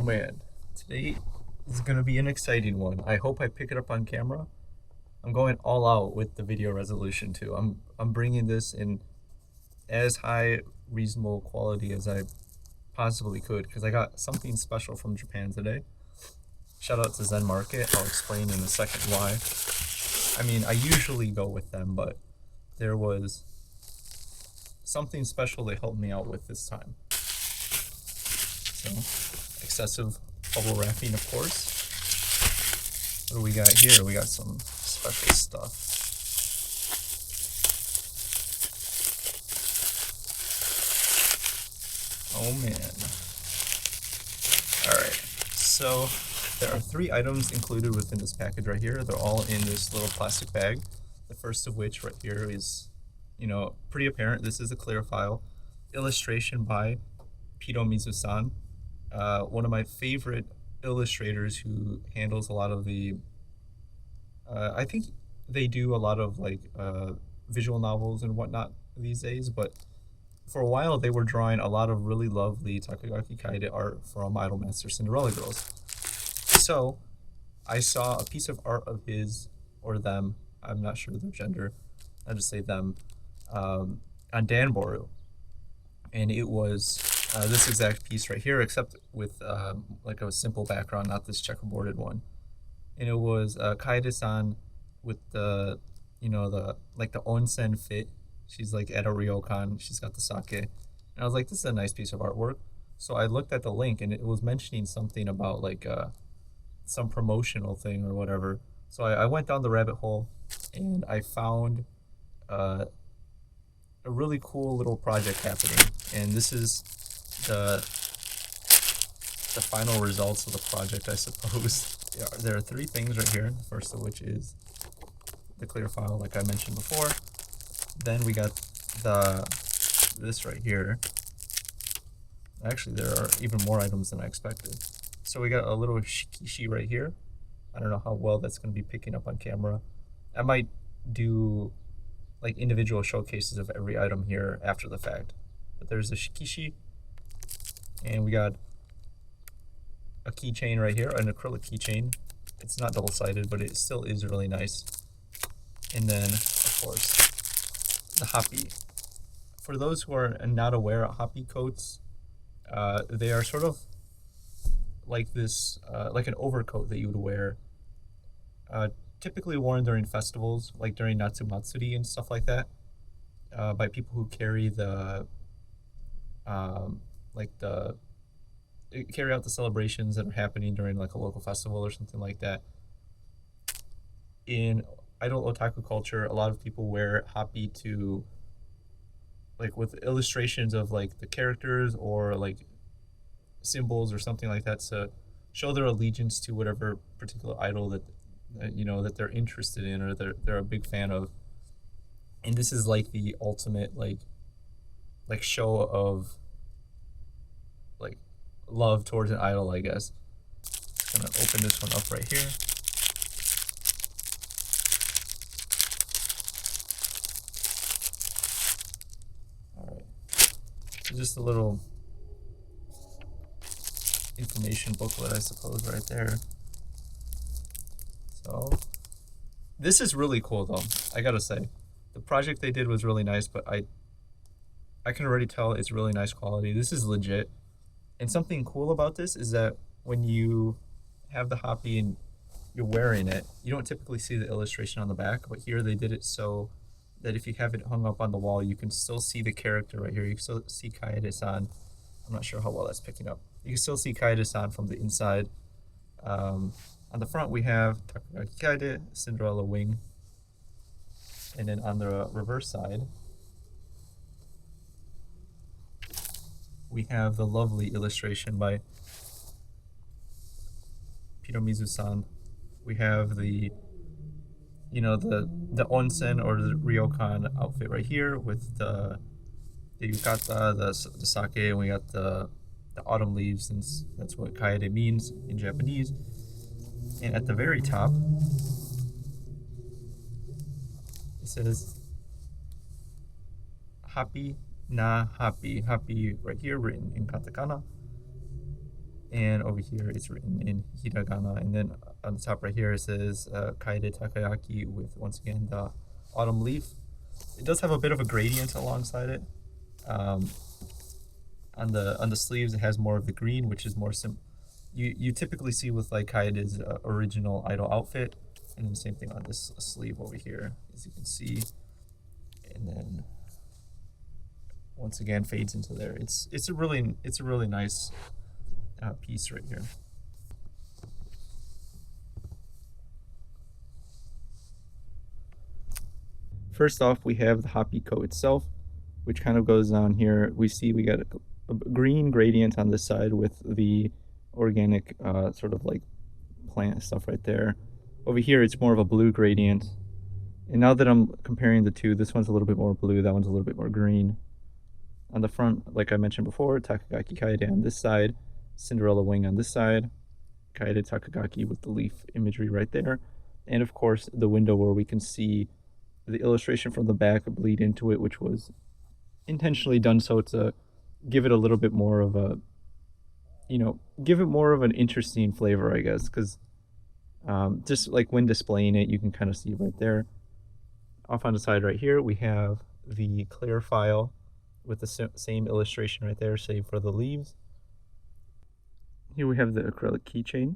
Oh man, today is gonna be an exciting one. I hope I pick it up on camera. I'm going all out with the video resolution too. I'm bringing this in as high reasonable quality as I possibly could because I got something special from Japan today. Shout out to Zen Market. I'll explain in a second why. I mean, I usually go with them, but there was something special they helped me out with this time. So, excessive bubble wrapping, of course. What do we got here? We got some special stuff. Oh man. Alright, so there are 3 items included within this package right here. They're all in this little plastic bag. The first of which right here is, pretty apparent. This is a clear file. Illustration by Mizu-san. One of my favorite illustrators who handles a lot of the I think they do a lot of visual novels and whatnot these days, but for a while they were drawing a lot of really lovely Takagaki Kaede art from Idolmaster Cinderella Girls. So I saw a piece of art of his or them, I'm not sure their gender, I'll just say them, on Danboru. And it was this exact piece right here, except with like a simple background, not this checkerboarded one. And it was Kaede-san with the onsen fit. She's like at a ryokan. She's got the sake, and I was like, this is a nice piece of artwork. So I looked at the link, and it was mentioning something about some promotional thing or whatever. So I went down the rabbit hole, and I found a really cool little project happening. And this is the final results of the project, I suppose. There are 3 things right here. The first of which is the clear file, like I mentioned before. Then we got this right here. Actually, there are even more items than I expected. So we got a little shikishi right here. I don't know how well that's going to be picking up on camera. I might do like individual showcases of every item here after the fact. But there's the shikishi, and we got a keychain right here, an acrylic keychain. It's not double-sided, but it still is really nice. And then, of course, the Happi. For those who are not aware, Happi coats, they are sort of like this, like an overcoat that you would wear, typically worn during festivals, like during Natsumatsuri and stuff like that, by people who carry carry out the celebrations that are happening during like a local festival or something like that. In idol otaku culture, a lot of people wear Happi to with illustrations of like the characters or like symbols or something like that to show their allegiance to whatever particular idol that that they're interested in or they're a big fan of. And this is like the ultimate like show of love towards an idol, I guess. I'm gonna open this one up right here. Alright. So just a little information booklet, I suppose, right there. So this is really cool though, I gotta say. The project they did was really nice, but I can already tell it's really nice quality. This is legit. And something cool about this is that when you have the Happi and you're wearing it, you don't typically see the illustration on the back, but here they did it so that if you have it hung up on the wall, you can still see the character right here. You can still see Kaede-san. I'm not sure how well that's picking up. You can still see Kaede-san from the inside. On the front, we have Takagaki Kaede, Cinderella wing. And then on the reverse side, we have the lovely illustration by Mizu-san. We have the onsen or the ryokan outfit right here with the yukata, the sake, and we got the autumn leaves, since that's what kaede means in Japanese. And at the very top, it says Happi na Happi. Happi right here, written in katakana. And over here it's written in hiragana, and then on the top right here it says Kaede Takagaki with, once again, the autumn leaf. It does have a bit of a gradient alongside it. On the sleeves it has more of the green, which is more you typically see with like Kaede's original idol outfit, and then the same thing on this sleeve over here, as you can see. And then once again fades into there. It's a really nice piece right here. First off, we have the Happi coat itself, which kind of goes down here. We see we got a green gradient on this side with the organic sort of like plant stuff right there. Over here, it's more of a blue gradient. And now that I'm comparing the two, this one's a little bit more blue, that one's a little bit more green. On the front, like I mentioned before, Takagaki Kaede on this side, Cinderella wing on this side, Kaede Takagaki with the leaf imagery right there. And of course, the window where we can see the illustration from the back bleed into it, which was intentionally done so to give it a little bit more of a, give it more of an interesting flavor, I guess, because just like when displaying it, you can kind of see right there. Off on the side right here, we have the clear file with the same illustration right there, save for the leaves. Here we have the acrylic keychain,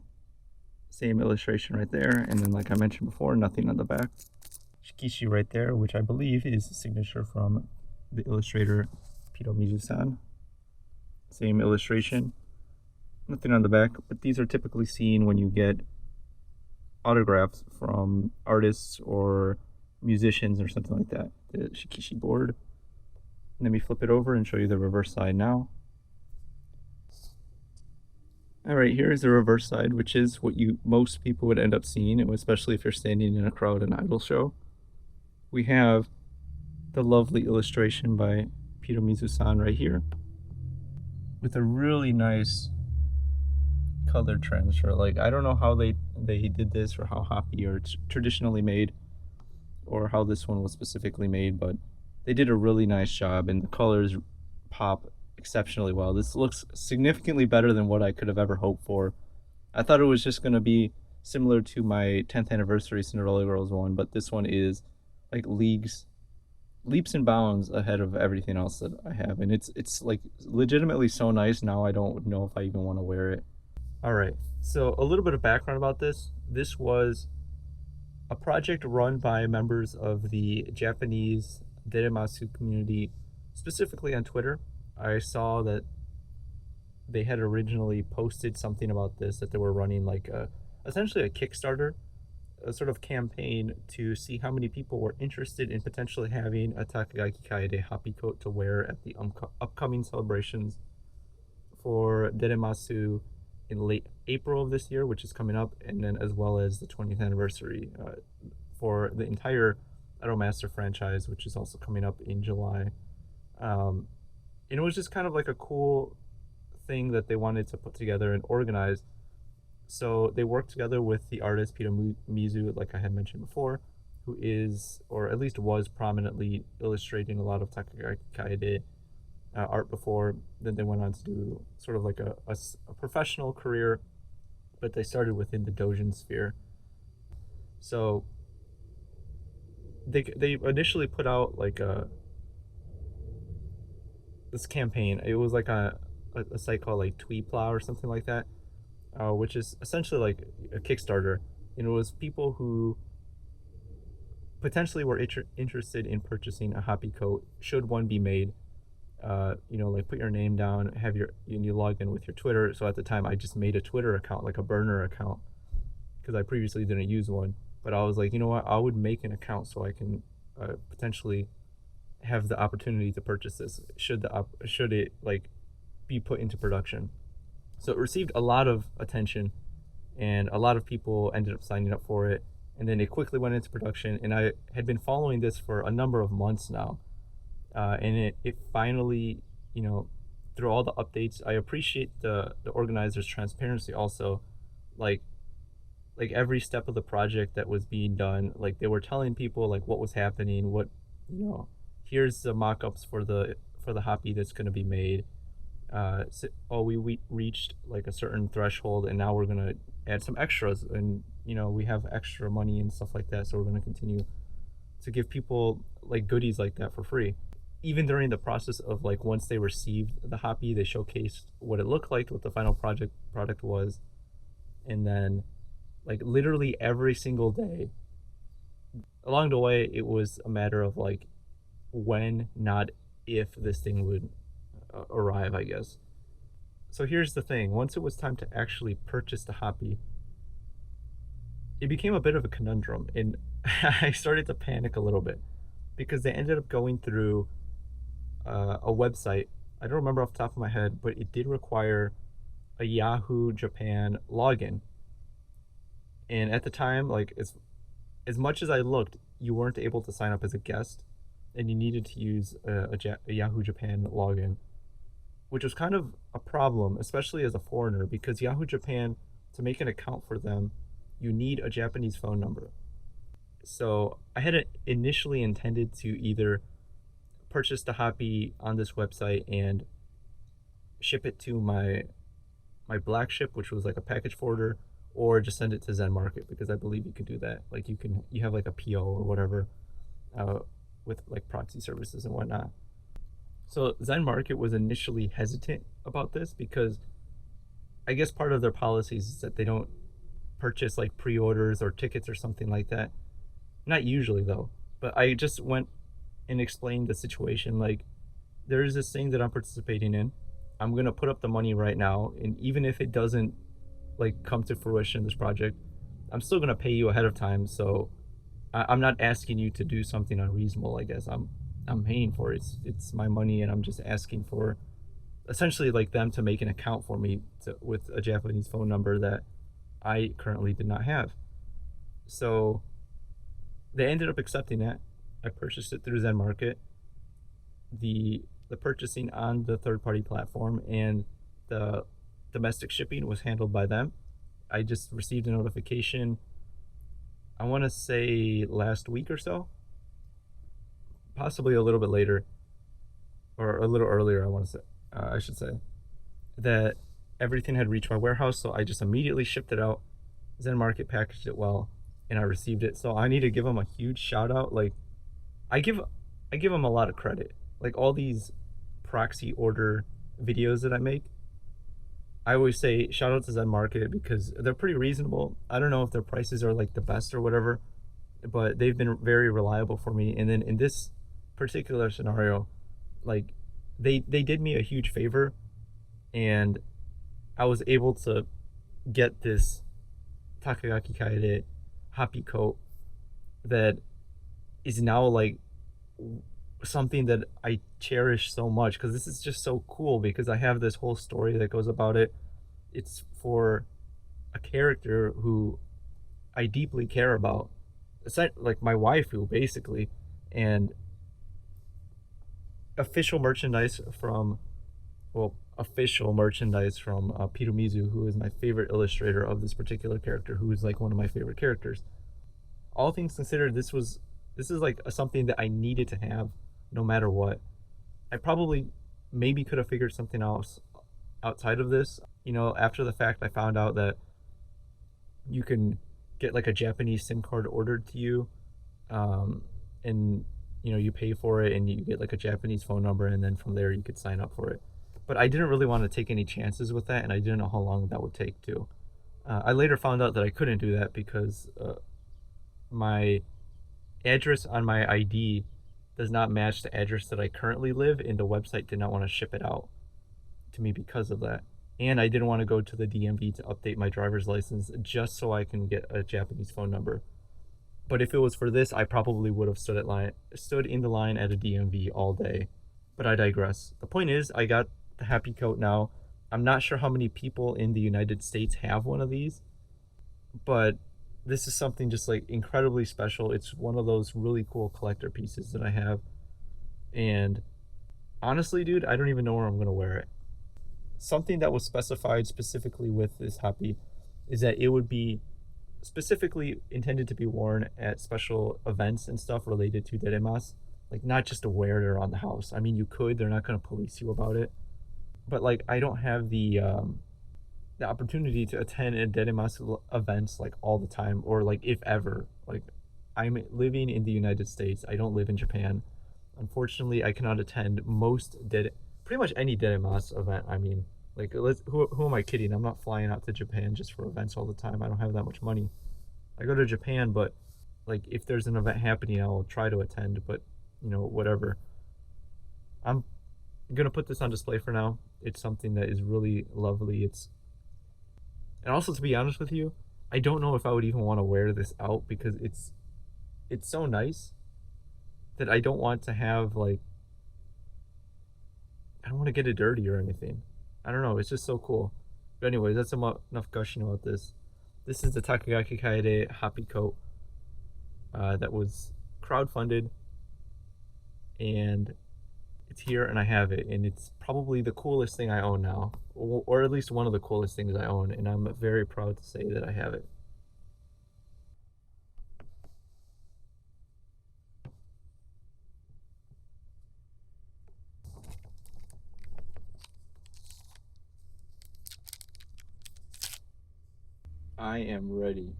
same illustration right there, and then like I mentioned before, nothing on the back. Shikishi right there, which I believe is a signature from the illustrator Deremasu-san. Same illustration, nothing on the back, but these are typically seen when you get autographs from artists or musicians or something like that. The Shikishi board. Let me flip it over and show you the reverse side now. Alright, here's the reverse side, which is what most people would end up seeing, especially if you're standing in a crowd and idol show. We have the lovely illustration by Deremasu-san right here, with a really nice color transfer. Like, I don't know how they did this, or how Happi are traditionally made, or how this one was specifically made, but they did a really nice job, and the colors pop exceptionally well. This looks significantly better than what I could have ever hoped for. I thought it was just going to be similar to my 10th anniversary Cinderella Girls one, but this one is like leaps and bounds ahead of everything else that I have, and it's like legitimately so nice. Now I don't know if I even want to wear it. All right, so a little bit of background about this. This was a project run by members of the Japanese Deremasu community, specifically on Twitter. I saw that they had originally posted something about this, that they were running like essentially a Kickstarter, a sort of campaign to see how many people were interested in potentially having a Takagaki Kaede Happi coat to wear at the upcoming celebrations for Deremasu in late April of this year, which is coming up, and then as well as the 20th anniversary for the entire Idolmaster franchise, which is also coming up in July. And it was just kind of like a cool thing that they wanted to put together and organize. So they worked together with the artist Deremasu, like I had mentioned before, who is, or at least was, prominently illustrating a lot of Takagaki Kaede art before. Then they went on to do sort of like a professional career, but they started within the doujin sphere. So they initially put out like this campaign. It was like a site called like Tweeplow or something like that, which is essentially like a Kickstarter. And it was people who potentially were interested in purchasing a Happi coat, should one be made. Like put your name down, you log in with your Twitter. So at the time, I just made a Twitter account, like a burner account, because I previously didn't use one. But I was like, you know what, I would make an account so I can potentially have the opportunity to purchase this should it like be put into production. So it received a lot of attention, and a lot of people ended up signing up for it, and then it quickly went into production. And I had been following this for a number of months now, and it finally, through all the updates, I appreciate the organizers' transparency also. Like every step of the project that was being done, like they were telling people like what was happening, here's the mock-ups for the Happi that's going to be made. we reached like a certain threshold, and now we're gonna add some extras, and we have extra money and stuff like that, so we're gonna continue to give people like goodies like that for free. Even during the process of like once they received the Happi, they showcased what it looked like, what the final product was, and then like literally every single day along the way, it was a matter of like when, not if, this thing would arrive, I guess. So here's the thing: once it was time to actually purchase the Happi, it became a bit of a conundrum, and I started to panic a little bit because they ended up going through a website. I don't remember off the top of my head, but it did require a Yahoo Japan login. And at the time, like as much as I looked, you weren't able to sign up as a guest, and you needed to use a Yahoo Japan login, which was kind of a problem, especially as a foreigner, because Yahoo Japan, to make an account for them, you need a Japanese phone number. So I had initially intended to either purchase the Happi on this website and ship it to my black ship, which was like a package forwarder, or just send it to Zen Market, because I believe you can do that. Like you have like a PO or whatever with like proxy services and whatnot. So Zen Market was initially hesitant about this because I guess part of their policies is that they don't purchase like pre-orders or tickets or something like that. Not usually though, but I just went and explained the situation. Like, there is this thing that I'm participating in. I'm gonna put up the money right now, and even if it doesn't like come to fruition, this project, I'm still gonna pay you ahead of time. So I'm not asking you to do something unreasonable. I guess I'm paying for it. It's my money, and I'm just asking for essentially like them to make an account for me with a Japanese phone number that I currently did not have. So they ended up accepting that. I purchased it through Zen Market. The purchasing on the third party platform and the domestic shipping was handled by them. I just received a notification, I want to say last week or so, possibly a little bit later, or a little earlier, I should say, that everything had reached my warehouse. So I just immediately shipped it out. Zen Market packaged it well, and I received it. So I need to give them a huge shout out. Like, I give them a lot of credit. Like, all these proxy order videos that I make, I always say shout out to Zen Market because they're pretty reasonable. I don't know if their prices are like the best or whatever, but they've been very reliable for me. And then in this particular scenario, like they did me a huge favor, and I was able to get this Takagaki Kaede Happi coat that is now like something that I cherish so much, because this is just so cool, because I have this whole story that goes about it. It's for a character who I deeply care about. It's like my waifu, basically. And official merchandise from Pirumizu, who is my favorite illustrator of this particular character, who is like one of my favorite characters. All things considered, this is like something that I needed to have no matter what. I probably maybe could have figured something else outside of this. After the fact, I found out that you can get like a Japanese SIM card ordered to you, and you pay for it, and you get like a Japanese phone number, and then from there you could sign up for it. But I didn't really want to take any chances with that, and I didn't know how long that would take too. I later found out that I couldn't do that because my address on my ID does not match the address that I currently live, and the website did not want to ship it out to me because of that. And I didn't want to go to the DMV to update my driver's license just so I can get a Japanese phone number. But if it was for this, I probably would have stood in the line at a DMV all day. But I digress. The point is, I got the Happi coat now. I'm not sure how many people in the United States have one of these, but this is something just like incredibly special. It's one of those really cool collector pieces that I have. And honestly, dude, I don't even know where I'm going to wear it. Something that was specified specifically with this Happi is that it would be specifically intended to be worn at special events and stuff related to Deremasu. Like, not just to wear it around the house. I mean, you could, they're not going to police you about it. but like I don't have the opportunity to attend Deremasu events like all the time, or like if ever. Like I'm living in the United States. I don't live in Japan. Unfortunately, I cannot attend pretty much any Deremasu event. I mean, like who am I kidding? I'm not flying out to Japan just for events all the time. I don't have that much money. I go to Japan, but like if there's an event happening, I'll try to attend. But whatever. I'm gonna put this on display for now. It's something that is really lovely. And also, to be honest with you, I don't know if I would even want to wear this out because it's so nice that I don't want to have like I don't want to get it dirty or anything. I don't know. It's just so cool. But anyways, that's enough gushing about this. This is the Takagaki Kaede Happi coat that was crowdfunded, and it's here, and I have it, and it's probably the coolest thing I own now, or at least one of the coolest things I own, and I'm very proud to say that I have it. I am ready.